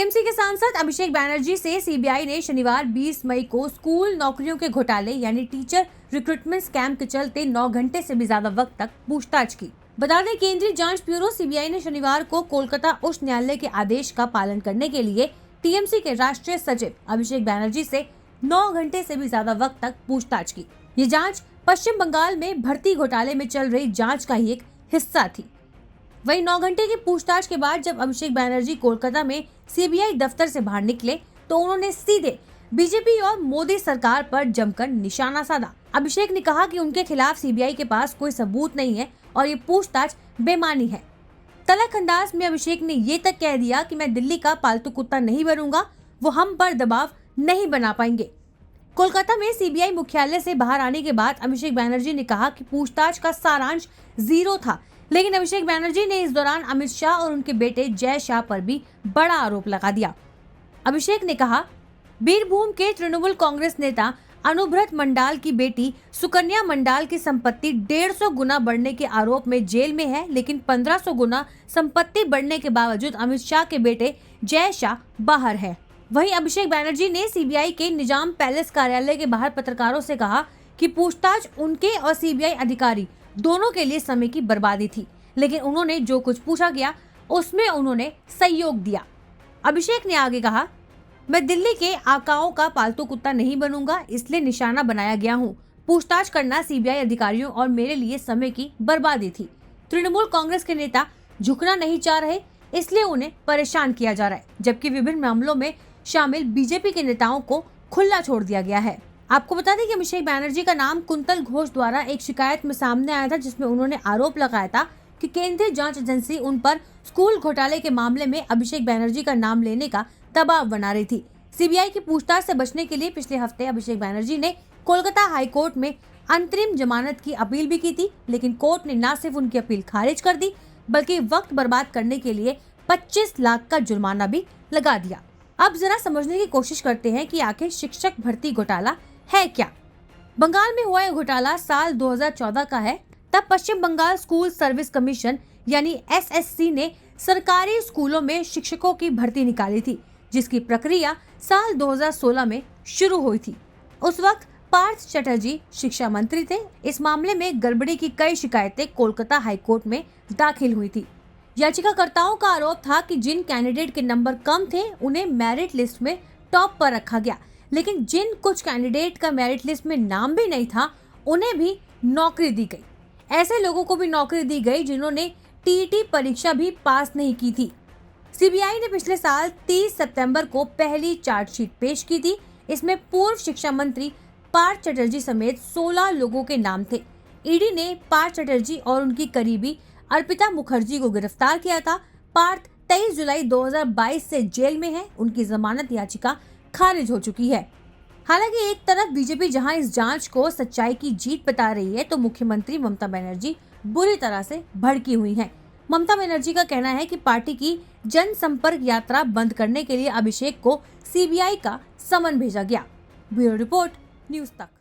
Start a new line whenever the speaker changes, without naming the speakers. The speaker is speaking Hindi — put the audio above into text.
टीएमसी के सांसद अभिषेक बैनर्जी से सीबीआई ने शनिवार 20 मई को स्कूल नौकरियों के घोटाले यानी टीचर रिक्रूटमेंट स्कैम के चलते 9 घंटे से भी ज्यादा वक्त तक पूछताछ की। बता दें, केंद्रीय जांच ब्यूरो सीबीआई ने शनिवार को कोलकाता उच्च न्यायालय के आदेश का पालन करने के लिए टीएमसी के राष्ट्रीय सचिव अभिषेक बैनर्जी से 9 घंटे से भी ज्यादा वक्त तक पूछताछ की। ये जांच पश्चिम बंगाल में भर्ती घोटाले में चल रही जांच का ही एक हिस्सा थी। वहीं 9 घंटे की पूछताछ के बाद जब अभिषेक बैनर्जी कोलकाता में सीबीआई दफ्तर से बाहर निकले तो उन्होंने सीधे बीजेपी और मोदी सरकार पर जमकर निशाना साधा। अभिषेक ने कहा कि उनके खिलाफ सीबीआई के पास कोई सबूत नहीं है और ये पूछताछ बेमानी है। तल्ख अंदाज में अभिषेक ने ये तक कह दिया कि मैं दिल्ली का पालतू कुत्ता नहीं बनूंगा, वो हम पर दबाव नहीं बना पाएंगे। कोलकाता में सीबीआई मुख्यालय से बाहर आने के बाद अभिषेक बैनर्जी ने कहा कि पूछताछ का सारांश 0 था, लेकिन अभिषेक बैनर्जी ने इस दौरान अमित शाह और उनके बेटे जय शाह पर भी बड़ा आरोप लगा दिया। अभिषेक ने कहा, बीरभूम के तृणमूल कांग्रेस नेता अनुभृत मंडाल की बेटी सुकन्या मंडाल की संपत्ति 150 गुना बढ़ने के आरोप में जेल में है, लेकिन 1500 गुना संपत्ति बढ़ने के बावजूद अमित शाह के बेटे जय शाह बाहर है। वहीं अभिषेक बैनर्जी ने सीबीआई के निजाम पैलेस कार्यालय के बाहर पत्रकारों से कहा कि पूछताछ उनके और सीबीआई अधिकारी दोनों के लिए समय की बर्बादी थी, लेकिन उन्होंने जो कुछ पूछा गया उसमें उन्होंने सहयोग दिया। अभिषेक ने आगे कहा, मैं दिल्ली के आकाओं का पालतू कुत्ता नहीं बनूंगा, इसलिए निशाना बनाया गया हूं। पूछताछ करना सीबीआई अधिकारियों और मेरे लिए समय की बर्बादी थी। तृणमूल कांग्रेस के नेता झुकना नहीं चाह रहे, इसलिए उन्हें परेशान किया जा रहा है, जबकि विभिन्न मामलों में शामिल बीजेपी के नेताओं को खुला छोड़ दिया गया है। आपको बता दें कि अभिषेक बैनर्जी का नाम कुंतल घोष द्वारा एक शिकायत में सामने आया था, जिसमें उन्होंने आरोप लगाया था कि केंद्रीय जांच एजेंसी उन पर स्कूल घोटाले के मामले में अभिषेक बैनर्जी का नाम लेने का दबाव बना रही थी। सीबीआई की पूछताछ से बचने के लिए पिछले हफ्ते अभिषेक बैनर्जी ने कोलकाता हाई कोर्ट में अंतरिम जमानत की अपील भी की थी, लेकिन कोर्ट ने न सिर्फ उनकी अपील खारिज कर दी, बल्कि वक्त बर्बाद करने के लिए 25 लाख का जुर्माना भी लगा दिया। अब जरा समझने की कोशिश करते हैं कि आखिर शिक्षक भर्ती घोटाला है क्या। बंगाल में हुआ यह घोटाला साल 2014 का है। तब पश्चिम बंगाल स्कूल सर्विस कमीशन यानी एसएससी ने सरकारी स्कूलों में शिक्षकों की भर्ती निकाली थी, जिसकी प्रक्रिया साल 2016 में शुरू हुई थी। उस वक्त पार्थ चटर्जी शिक्षा मंत्री थे। इस मामले में गड़बड़ी की कई शिकायतें कोलकाता हाईकोर्ट में दाखिल हुई थी। याचिकाकर्ताओं का आरोप था कि जिन कैंडिडेट के नंबर कम थे उन्हें मेरिट लिस्ट में टॉप पर रखा गया, लेकिन जिन कुछ कैंडिडेट का मेरिट लिस्ट में नाम भी नहीं था उन्हें भी नौकरी दी गई। ऐसे लोगों को भी नौकरी दी गई जिन्होंने टीईटी परीक्षा भी पास नहीं की थी। सीबीआई ने पिछले साल 30 सितंबर को पहली चार्जशीट पेश की थी। इसमें पूर्व शिक्षा मंत्री पार्थ चटर्जी समेत 16 लोगों के नाम थे। ईडी ने पार्थ चटर्जी और उनकी करीबी अर्पिता मुखर्जी को गिरफ्तार किया था। पार्थ 23 जुलाई 2022 से जेल में है। उनकी जमानत याचिका खारिज हो चुकी है। हालांकि एक तरफ बीजेपी जहां इस जांच को सच्चाई की जीत बता रही है, तो मुख्यमंत्री ममता बनर्जी बुरी तरह से भड़की हुई हैं। ममता बनर्जी का कहना है कि पार्टी की जनसंपर्क यात्रा बंद करने के लिए अभिषेक को सीबीआई का समन भेजा गया। ब्यूरो रिपोर्ट, न्यूज़ तक।